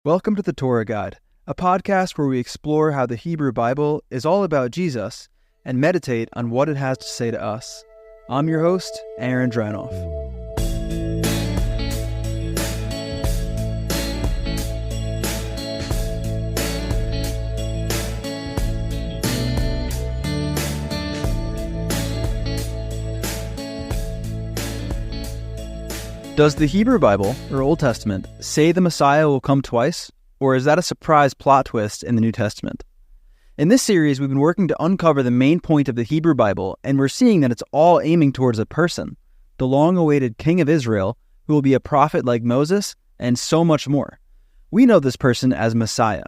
Welcome to the Torah Guide, a podcast where we explore how the Hebrew Bible is all about Jesus and meditate on what it has to say to us. I'm your host, Aaron Dranoff. Does the Hebrew Bible, or Old Testament, say the Messiah will come twice, or is that a surprise plot twist in the New Testament? In this series, we've been working to uncover the main point of the Hebrew Bible, and we're seeing that it's all aiming towards a person, the long-awaited King of Israel, who will be a prophet like Moses, and so much more. We know this person as Messiah.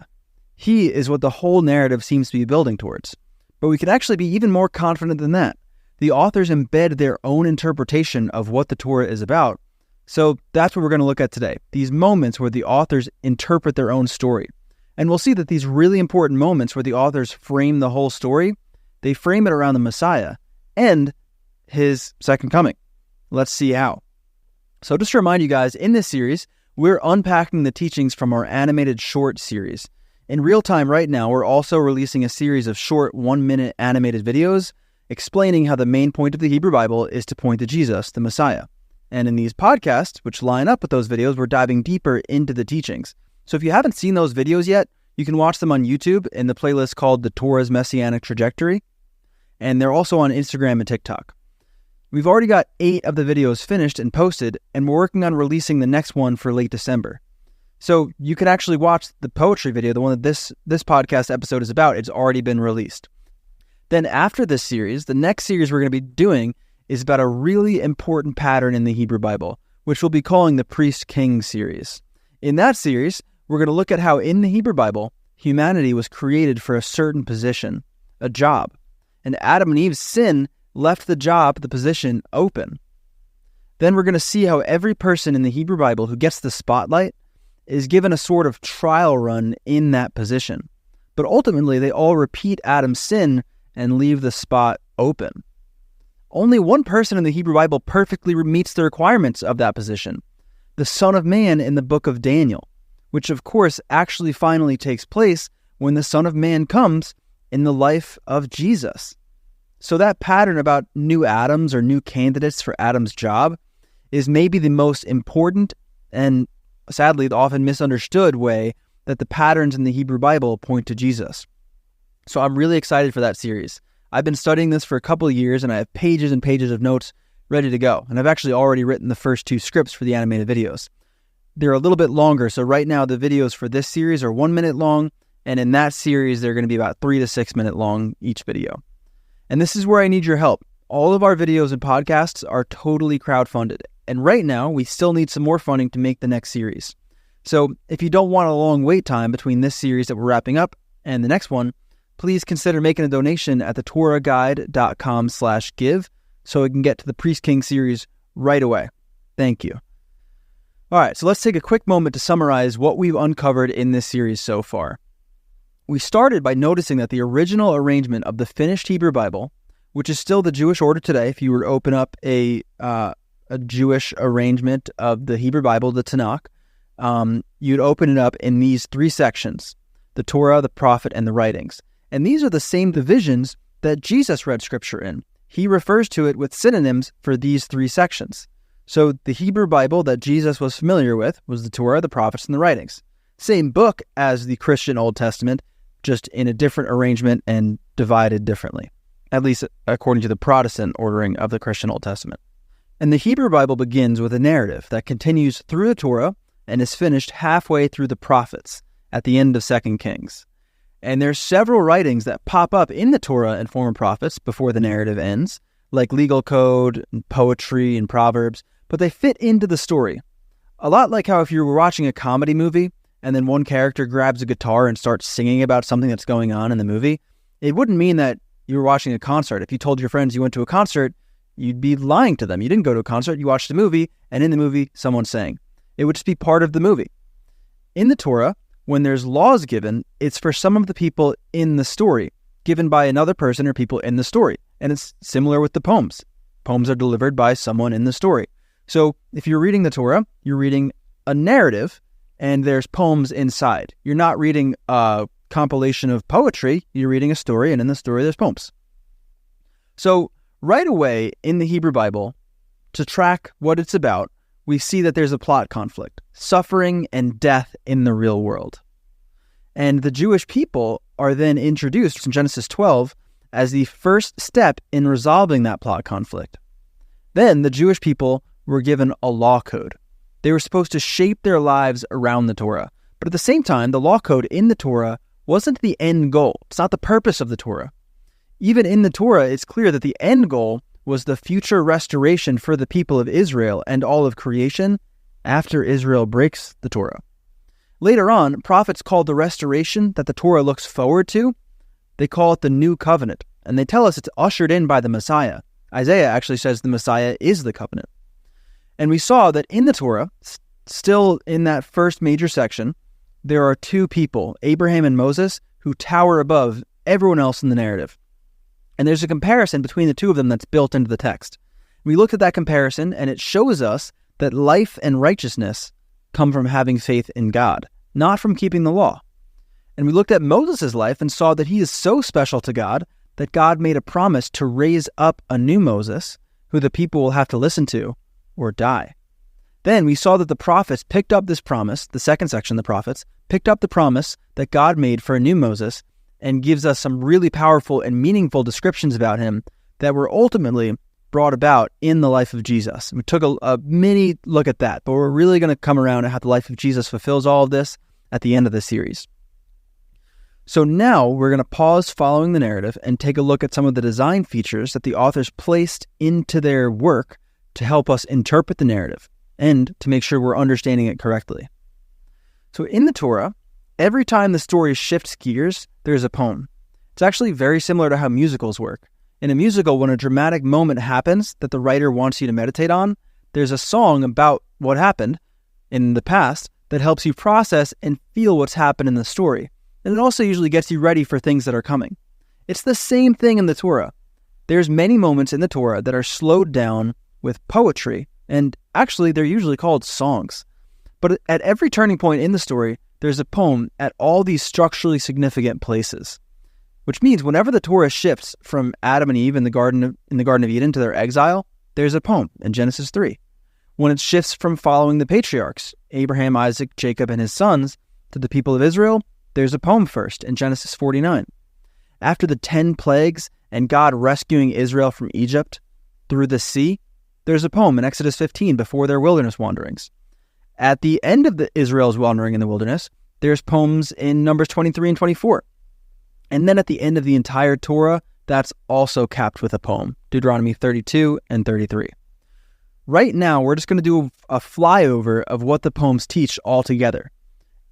He is what the whole narrative seems to be building towards. But we can actually be even more confident than that. The authors embed their own interpretation of what the Torah is about. So that's what we're going to look at today, these moments where the authors interpret their own story. And we'll see that these really important moments where the authors frame the whole story, they frame it around the Messiah and his second coming. Let's see how. So just to remind you guys, in this series, we're unpacking the teachings from our animated short series. In real time right now, we're also releasing a series of short 1-minute animated videos explaining how the main point of the Hebrew Bible is to point to Jesus, the Messiah. And in these podcasts, which line up with those videos, we're diving deeper into the teachings. So if you haven't seen those videos yet, you can watch them on YouTube in the playlist called The Torah's Messianic Trajectory. And they're also on Instagram and TikTok. We've already got 8 of the videos finished and posted, and we're working on releasing the next one for late December. So you can actually watch the poetry video, the one that this podcast episode is about. It's already been released. Then after this series, the next series we're going to be doing is about a really important pattern in the Hebrew Bible, which we'll be calling the Priest-King series. In that series, we're going to look at how in the Hebrew Bible, humanity was created for a certain position, a job. And Adam and Eve's sin left the job, the position, open. Then we're going to see how every person in the Hebrew Bible who gets the spotlight is given a sort of trial run in that position. But ultimately, they all repeat Adam's sin and leave the spot open. Only one person in the Hebrew Bible perfectly meets the requirements of that position, the Son of Man in the book of Daniel, which of course actually finally takes place when the Son of Man comes in the life of Jesus. So that pattern about new Adams or new candidates for Adam's job is maybe the most important and sadly the often misunderstood way that the patterns in the Hebrew Bible point to Jesus. So I'm really excited for that series. I've been studying this for a couple of years, and I have pages and pages of notes ready to go. And I've actually already written the first 2 scripts for the animated videos. They're a little bit longer, so right now the videos for this series are 1 minute long, and in that series they're going to be about 3 to 6 minute long each video. And this is where I need your help. All of our videos and podcasts are totally crowdfunded, and right now we still need some more funding to make the next series. So if you don't want a long wait time between this series that we're wrapping up and the next one, please consider making a donation at thetorahguide.com/give so we can get to the Priest-King series right away. Thank you. All right, so let's take a quick moment to summarize what we've uncovered in this series so far. We started by noticing that the original arrangement of the finished Hebrew Bible, which is still the Jewish order today, if you were to open up a Jewish arrangement of the Hebrew Bible, the Tanakh, you'd open it up in these 3 sections, the Torah, the Prophet, and the Writings. And these are the same divisions that Jesus read scripture in. He refers to it with synonyms for these 3 sections. So the Hebrew Bible that Jesus was familiar with was the Torah, the Prophets, and the Writings. Same book as the Christian Old Testament, just in a different arrangement and divided differently, at least according to the Protestant ordering of the Christian Old Testament. And the Hebrew Bible begins with a narrative that continues through the Torah and is finished halfway through the Prophets at the end of 2 Kings. And there's several writings that pop up in the Torah and former prophets before the narrative ends, like legal code, and poetry, and proverbs, but they fit into the story. A lot like how if you were watching a comedy movie, and then one character grabs a guitar and starts singing about something that's going on in the movie, it wouldn't mean that you were watching a concert. If you told your friends you went to a concert, you'd be lying to them. You didn't go to a concert, you watched a movie, and in the movie, someone sang. It would just be part of the movie. In the Torah, when there's laws given, it's for some of the people in the story, given by another person or people in the story. And it's similar with the poems. Poems are delivered by someone in the story. So if you're reading the Torah, you're reading a narrative, and there's poems inside. You're not reading a compilation of poetry, you're reading a story, and in the story there's poems. So right away in the Hebrew Bible, to track what it's about, we see that there's a plot conflict, suffering and death in the real world. And the Jewish people are then introduced in Genesis 12 as the first step in resolving that plot conflict. Then the Jewish people were given a law code. They were supposed to shape their lives around the Torah. But at the same time, the law code in the Torah wasn't the end goal. It's not the purpose of the Torah. Even in the Torah, it's clear that the end goal was the future restoration for the people of Israel and all of creation after Israel breaks the Torah. Later on, prophets called the restoration that the Torah looks forward to, they call it the New Covenant, and they tell us it's ushered in by the Messiah. Isaiah actually says the Messiah is the covenant. And we saw that in the Torah, still in that first major section, there are two people, Abraham and Moses, who tower above everyone else in the narrative. And there's a comparison between the two of them that's built into the text. We looked at that comparison, and it shows us that life and righteousness come from having faith in God, not from keeping the law. And we looked at Moses' life and saw that he is so special to God that God made a promise to raise up a new Moses who the people will have to listen to or die. Then we saw that the prophets picked up this promise, the second section, the prophets, picked up the promise that God made for a new Moses and gives us some really powerful and meaningful descriptions about him that were ultimately brought about in the life of Jesus. We took a mini look at that, but we're really going to come around and how the life of Jesus fulfills all of this at the end of the series. So now we're going to pause following the narrative and take a look at some of the design features that the authors placed into their work to help us interpret the narrative and to make sure we're understanding it correctly. So in the Torah, every time the story shifts gears, there's a poem. It's actually very similar to how musicals work. In a musical, when a dramatic moment happens that the writer wants you to meditate on, there's a song about what happened in the past that helps you process and feel what's happened in the story. And it also usually gets you ready for things that are coming. It's the same thing in the Torah. There's many moments in the Torah that are slowed down with poetry, and actually they're usually called songs. But at every turning point in the story, there's a poem at all these structurally significant places. Which means whenever the Torah shifts from Adam and Eve in the Garden of Eden to their exile, there's a poem in Genesis 3. When it shifts from following the patriarchs, Abraham, Isaac, Jacob, and his sons, to the people of Israel, there's a poem first in Genesis 49. After the 10 plagues and God rescuing Israel from Egypt through the sea, there's a poem in Exodus 15 before their wilderness wanderings. At the end of Israel's wandering in the wilderness, there's poems in Numbers 23 and 24. And then at the end of the entire Torah, that's also capped with a poem, Deuteronomy 32 and 33. Right now, we're just going to do a flyover of what the poems teach all together.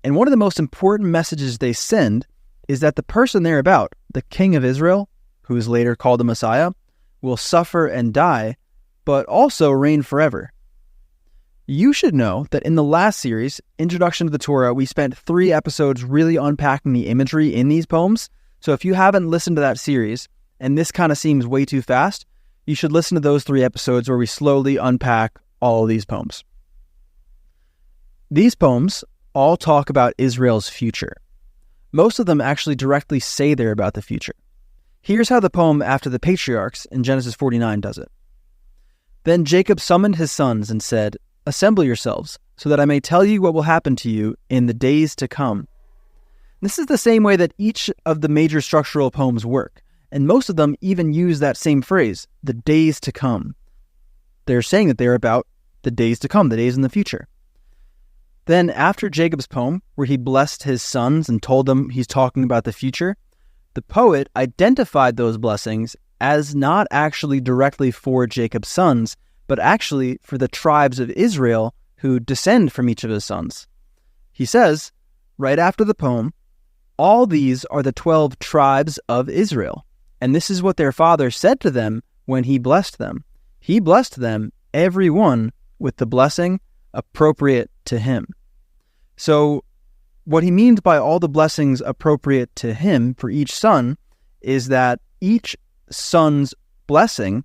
And one of the most important messages they send is that the person they're about, the king of Israel, who is later called the Messiah, will suffer and die, but also reign forever. You should know that in the last series, Introduction to the Torah, we spent 3 episodes really unpacking the imagery in these poems. So if you haven't listened to that series, and this kind of seems way too fast, you should listen to those 3 episodes where we slowly unpack all of these poems. These poems all talk about Israel's future. Most of them actually directly say they're about the future. Here's how the poem after the patriarchs in Genesis 49 does it. Then Jacob summoned his sons and said, "Assemble yourselves, so that I may tell you what will happen to you in the days to come." This is the same way that each of the major structural poems work, and most of them even use that same phrase, the days to come. They're saying that they're about the days to come, the days in the future. Then after Jacob's poem, where he blessed his sons and told them he's talking about the future, the poet identified those blessings as not actually directly for Jacob's sons, but actually for the tribes of Israel who descend from each of his sons. He says, right after the poem, all these are the 12 tribes of Israel, and this is what their father said to them when he blessed them. He blessed them, every one, with the blessing appropriate to him. So what he means by all the blessings appropriate to him for each son is that each son's blessing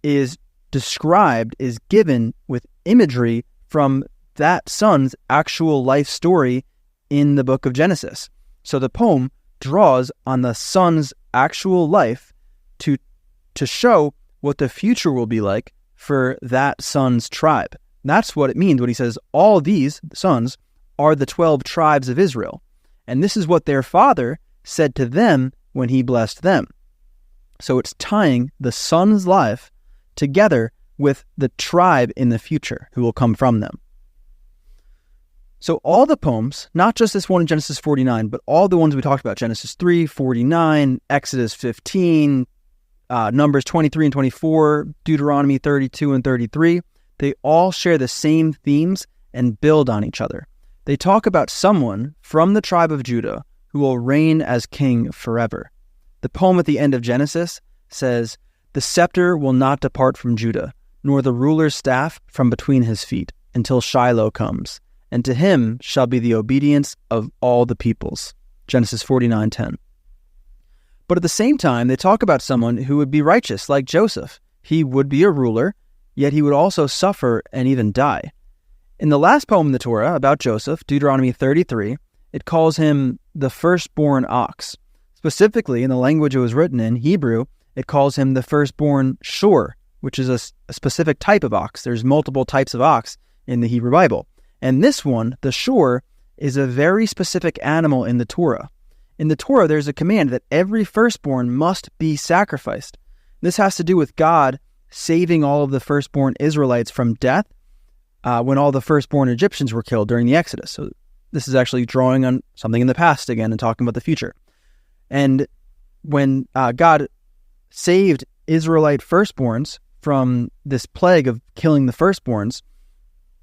is described, is given with imagery from that son's actual life story in the book of Genesis. So the poem draws on the son's actual life to show what the future will be like for that son's tribe. That's what it means when he says all these sons are the 12 tribes of Israel. And this is what their father said to them when he blessed them. So it's tying the son's life together with the tribe in the future who will come from them. So all the poems, not just this one in Genesis 49, but all the ones we talked about, Genesis 3, 49, Exodus 15, Numbers 23 and 24, Deuteronomy 32 and 33, they all share the same themes and build on each other. They talk about someone from the tribe of Judah who will reign as king forever. The poem at the end of Genesis says, "The scepter will not depart from Judah, nor the ruler's staff from between his feet, until Shiloh comes, and to him shall be the obedience of all the peoples." Genesis 49:10. But at the same time, they talk about someone who would be righteous, like Joseph. He would be a ruler, yet he would also suffer and even die. In the last poem in the Torah about Joseph, Deuteronomy 33, it calls him the firstborn ox. Specifically, in the language it was written in, Hebrew, it calls him the firstborn shor, which is a specific type of ox. There's multiple types of ox in the Hebrew Bible. And this one, the shor, is a very specific animal in the Torah. In the Torah, there's a command that every firstborn must be sacrificed. This has to do with God saving all of the firstborn Israelites from death when all the firstborn Egyptians were killed during the Exodus. So this is actually drawing on something in the past again and talking about the future. And when God saved Israelite firstborns from this plague of killing the firstborns,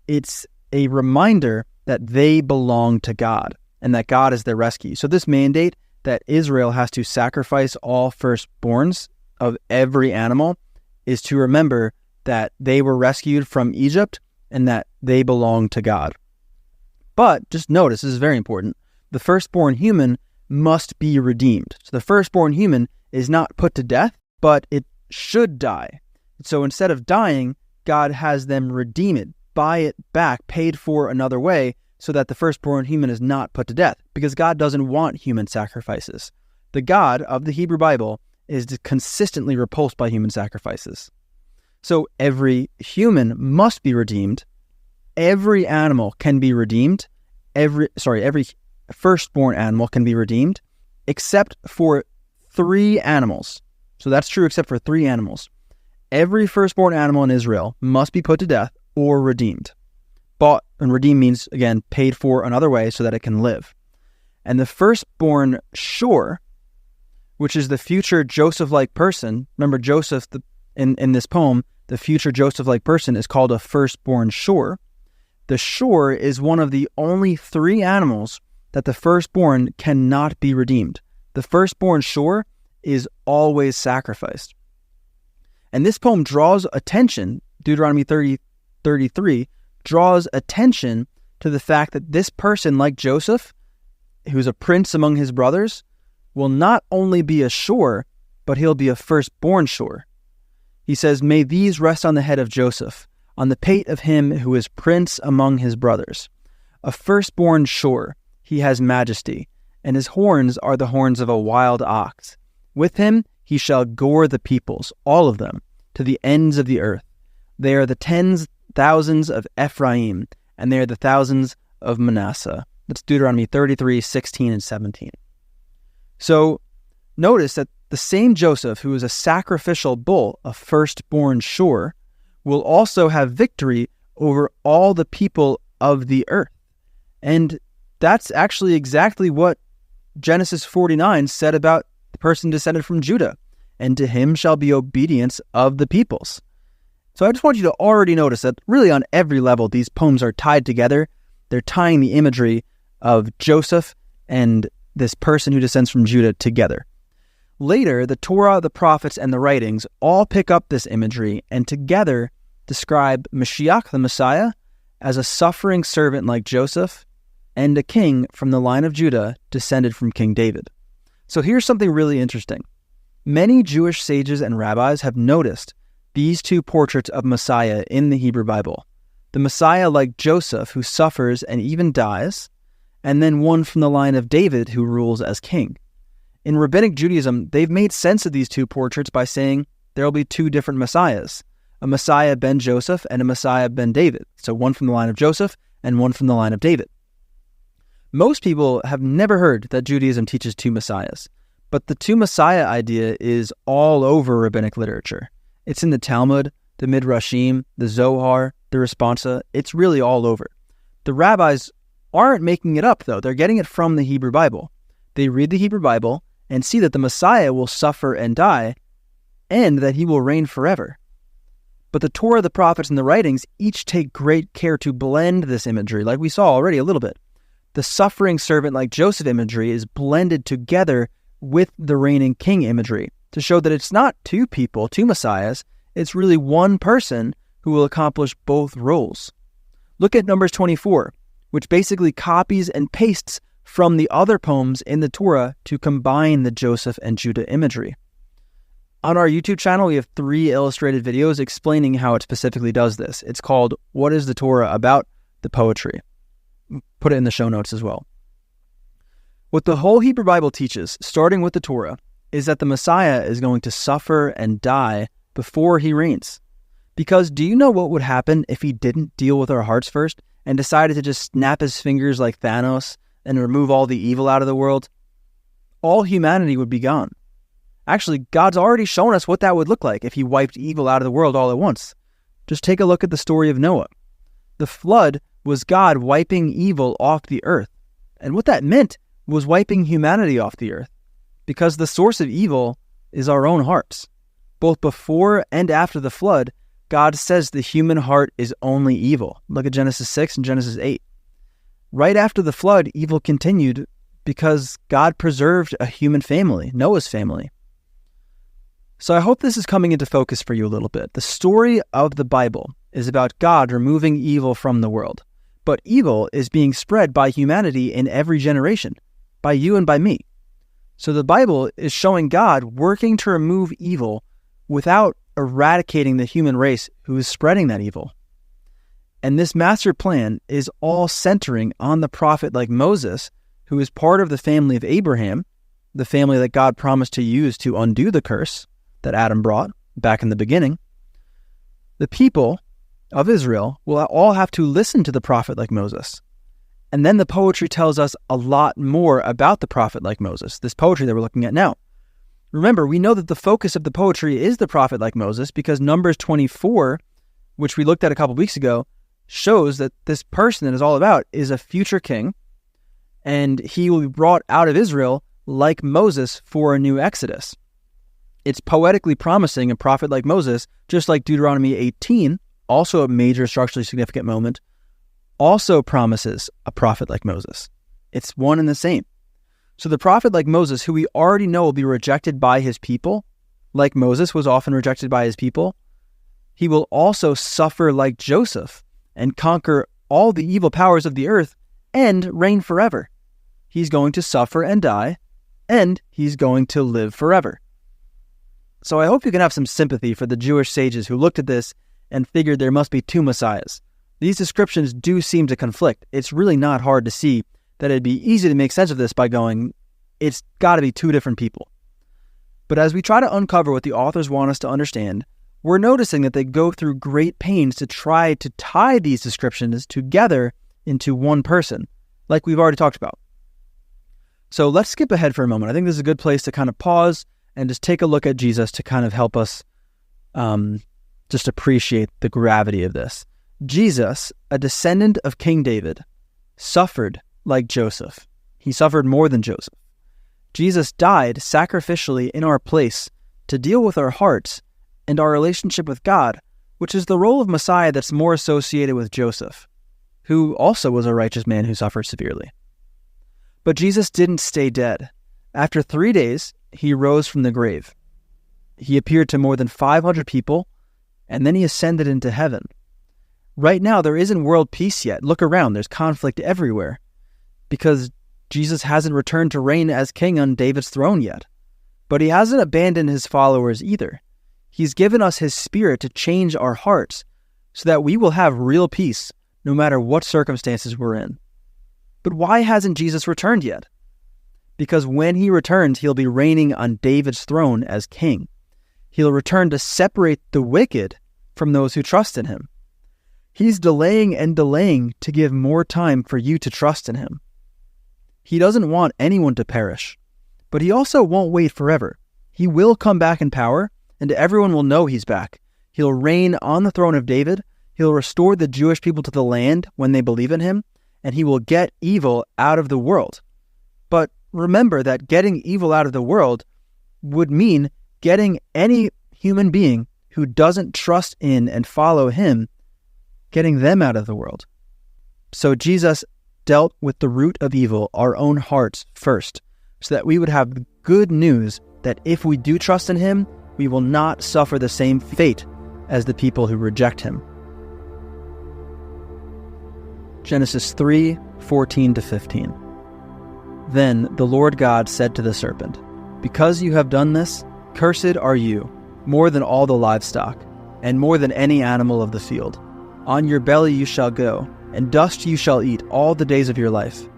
it's a reminder that they belong to God and that God is their rescue. So this mandate that Israel has to sacrifice all firstborns of every animal is to remember that they were rescued from Egypt and that they belong to God. But just notice, this is very important, the firstborn human must be redeemed. So the firstborn human is not put to death, but it should die. So instead of dying, God has them redeem it, buy it back, paid for another way, so that the firstborn human is not put to death, because God doesn't want human sacrifices. The God of the Hebrew Bible is consistently repulsed by human sacrifices. So every human must be redeemed. Every animal can be redeemed. Every firstborn animal can be redeemed, except for 3 animals. So that's true except for 3 animals. Every firstborn animal in Israel must be put to death or redeemed. Bought and redeemed means, again, paid for another way so that it can live. And the firstborn shor, which is the future Joseph-like person, remember Joseph, in this poem, the future Joseph-like person is called a firstborn shor. The shor is one of the only 3 animals that the firstborn cannot be redeemed. The firstborn shor is always sacrificed. And this poem draws attention, Deuteronomy 33, draws attention to the fact that this person, like Joseph, who's a prince among his brothers, will not only be a shor, but he'll be a firstborn shor. He says, "May these rest on the head of Joseph, on the pate of him who is prince among his brothers. A firstborn shor, he has majesty, and his horns are the horns of a wild ox. With him he shall gore the peoples, all of them, to the ends of the earth. They are the tens thousands of Ephraim, and they are the thousands of Manasseh." That's Deuteronomy 33, 16, and 17. So notice that the same Joseph who is a sacrificial bull, a firstborn shor, will also have victory over all the people of the earth. And that's actually exactly what Genesis 49 said about the person descended from Judah. "And to him shall be obedience of the peoples." So I just want you to already notice that really on every level, these poems are tied together. They're tying the imagery of Joseph and this person who descends from Judah together. Later, the Torah, the prophets, and the writings all pick up this imagery and together describe Mashiach, the Messiah, as a suffering servant like Joseph and a king from the line of Judah descended from King David. So here's something really interesting. Many Jewish sages and rabbis have noticed these 2 portraits of Messiah in the Hebrew Bible. the Messiah like Joseph who suffers and even dies, and then one from the line of David who rules as king. In Rabbinic Judaism, they've made sense of these two portraits by saying there will be two different Messiahs, a Messiah ben Joseph and a Messiah ben David, so one from the line of Joseph and one from the line of David. Most people have never heard that Judaism teaches two Messiahs, but the two Messiah idea is all over rabbinic literature. It's in the Talmud, the Midrashim, the Zohar, the Responsa. It's really all over. The rabbis aren't making it up, though. They're getting it from the Hebrew Bible. They read the Hebrew Bible and see that the Messiah will suffer and die, and that he will reign forever. But the Torah, the prophets, and the writings each take great care to blend this imagery, like we saw already a little bit. The suffering servant like Joseph imagery is blended together with the reigning king imagery to show that it's not two people, two Messiahs, it's really one person who will accomplish both roles. Look at Numbers 24, which basically copies and pastes from the other poems in the Torah to combine the Joseph and Judah imagery. On our YouTube channel, we have 3 illustrated videos explaining how it specifically does this. It's called What is the Torah About the Poetry? Put it in the show notes as well. What the whole Hebrew Bible teaches, starting with the Torah, is that the Messiah is going to suffer and die before he reigns. Because do you know what would happen if he didn't deal with our hearts first and decided to just snap his fingers like Thanos and remove all the evil out of the world? All humanity would be gone. Actually, God's already shown us what that would look like if he wiped evil out of the world all at once. Just take a look at the story of Noah. The flood was God wiping evil off the earth. And what that meant was wiping humanity off the earth. Because the source of evil is our own hearts. Both before and after the flood, God says the human heart is only evil. Look at Genesis 6 and Genesis 8. Right after the flood, evil continued because God preserved a human family, Noah's family. So I hope this is coming into focus for you a little bit. The story of the Bible is about God removing evil from the world. But evil is being spread by humanity in every generation, by you and by me. So the Bible is showing God working to remove evil without eradicating the human race who is spreading that evil. And this master plan is all centering on the prophet like Moses, who is part of the family of Abraham, the family that God promised to use to undo the curse that Adam brought back in the beginning. The people of Israel will all have to listen to the prophet like Moses. And then the poetry tells us a lot more about the prophet like Moses, this poetry that we're looking at now. Remember, we know that the focus of the poetry is the prophet like Moses because Numbers 24, which we looked at a couple weeks ago, shows that this person that is all about is a future king, and he will be brought out of Israel like Moses for a new Exodus. It's poetically promising a prophet like Moses, just like Deuteronomy 18, also a major structurally significant moment, also promises a prophet like Moses. It's one and the same. So the prophet like Moses, who we already know will be rejected by his people, like Moses was often rejected by his people, he will also suffer like Joseph and conquer all the evil powers of the earth and reign forever. He's going to suffer and die, and he's going to live forever. So I hope you can have some sympathy for the Jewish sages who looked at this and figured there must be two messiahs. These descriptions do seem to conflict. It's really not hard to see that it'd be easy to make sense of this by going, it's got to be two different people. But as we try to uncover what the authors want us to understand, we're noticing that they go through great pains to try to tie these descriptions together into one person, like we've already talked about. So let's skip ahead for a moment. I think this is a good place to kind of pause and just take a look at Jesus to kind of help us just appreciate the gravity of this. Jesus, a descendant of King David, suffered like Joseph. He suffered more than Joseph. Jesus died sacrificially in our place to deal with our hearts and our relationship with God, which is the role of Messiah that's more associated with Joseph, who also was a righteous man who suffered severely. But Jesus didn't stay dead. After 3 days, he rose from the grave. He appeared to more than 500 people, and then he ascended into heaven. Right now, there isn't world peace yet. Look around, there's conflict everywhere, because Jesus hasn't returned to reign as king on David's throne yet. But he hasn't abandoned his followers either. He's given us his spirit to change our hearts so that we will have real peace no matter what circumstances we're in. But why hasn't Jesus returned yet? Because when he returns, he'll be reigning on David's throne as king. He'll return to separate the wicked from those who trust in him. He's delaying and delaying to give more time for you to trust in him. He doesn't want anyone to perish, but he also won't wait forever. He will come back in power, and everyone will know he's back. He'll reign on the throne of David. He'll restore the Jewish people to the land when they believe in him, and he will get evil out of the world. But remember that getting evil out of the world would mean getting any human being who doesn't trust in and follow him, getting them out of the world. So Jesus dealt with the root of evil, our own hearts, first, so that we would have good news that if we do trust in him, we will not suffer the same fate as the people who reject him. Genesis 3:14-15. Then the Lord God said to the serpent, "Because you have done this, cursed are you, more than all the livestock, and more than any animal of the field. On your belly you shall go, and dust you shall eat all the days of your life.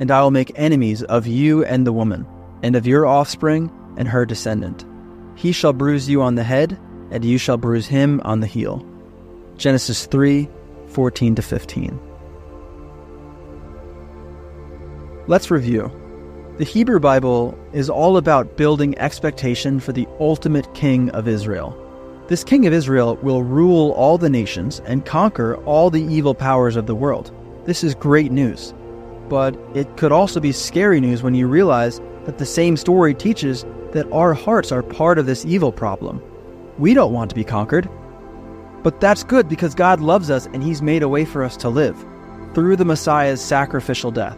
And I will make enemies of you and the woman, and of your offspring and her descendant. He shall bruise you on the head, and you shall bruise him on the heel." Genesis 3:14-15. Let's review. The Hebrew Bible is all about building expectation for the ultimate king of Israel. This king of Israel will rule all the nations and conquer all the evil powers of the world. This is great news. But it could also be scary news when you realize that the same story teaches that our hearts are part of this evil problem. We don't want to be conquered. But that's good because God loves us and he's made a way for us to live through the Messiah's sacrificial death.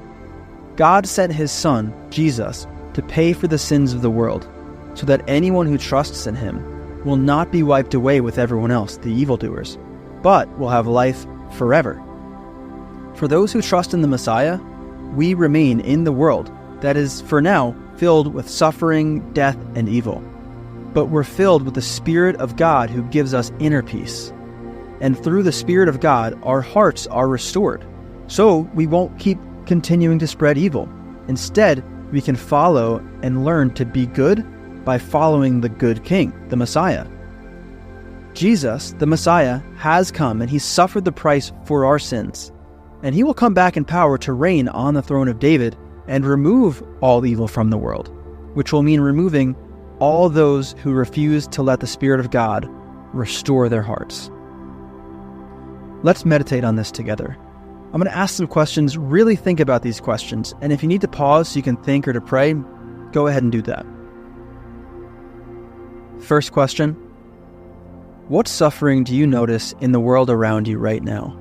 God sent his son, Jesus, to pay for the sins of the world, so that anyone who trusts in him will not be wiped away with everyone else, the evildoers, but will have life forever. For those who trust in the Messiah, we remain in the world that is, for now, filled with suffering, death, and evil. But we're filled with the Spirit of God who gives us inner peace. And through the Spirit of God, our hearts are restored. So we won't keep continuing to spread evil. Instead, we can follow and learn to be good by following the good King, the Messiah. Jesus, the Messiah, has come and he suffered the price for our sins. And he will come back in power to reign on the throne of David and remove all evil from the world, which will mean removing all those who refuse to let the Spirit of God restore their hearts. Let's meditate on this together. I'm going to ask some questions. Really think about these questions. And if you need to pause so you can think or to pray, go ahead and do that. First question: what suffering do you notice in the world around you right now?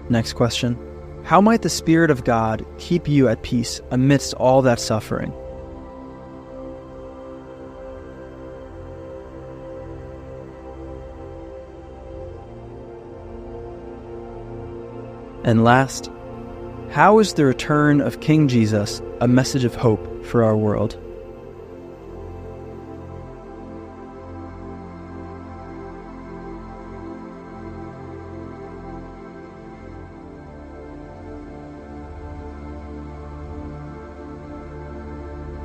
Next question: how might the Spirit of God keep you at peace amidst all that suffering? And last, how is the return of King Jesus a message of hope for our world?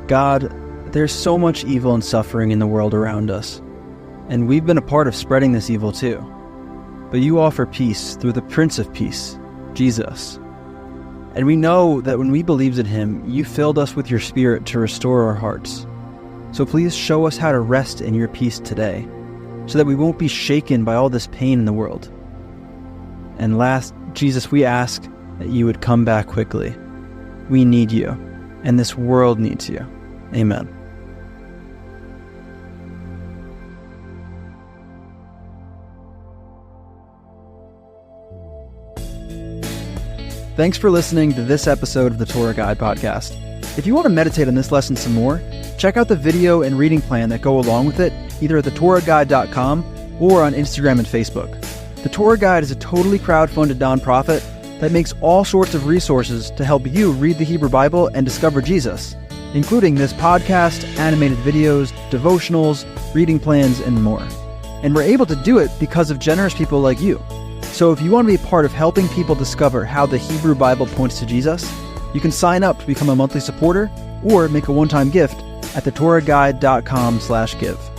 God, there's so much evil and suffering in the world around us, and we've been a part of spreading this evil too. But you offer peace through the Prince of Peace, Jesus. And we know that when we believed in him, you filled us with your Spirit to restore our hearts. So please show us how to rest in your peace today, so that we won't be shaken by all this pain in the world. And last, Jesus, we ask that you would come back quickly. We need you, and this world needs you. Amen. Thanks for listening to this episode of the Torah Guide podcast. If you want to meditate on this lesson some more, check out the video and reading plan that go along with it, either at thetorahguide.com or on Instagram and Facebook. The Torah Guide is a totally crowdfunded nonprofit that makes all sorts of resources to help you read the Hebrew Bible and discover Jesus, including this podcast, animated videos, devotionals, reading plans, and more. And we're able to do it because of generous people like you. So if you want to be a part of helping people discover how the Hebrew Bible points to Jesus, you can sign up to become a monthly supporter or make a one-time gift at thetorahguide.com/give.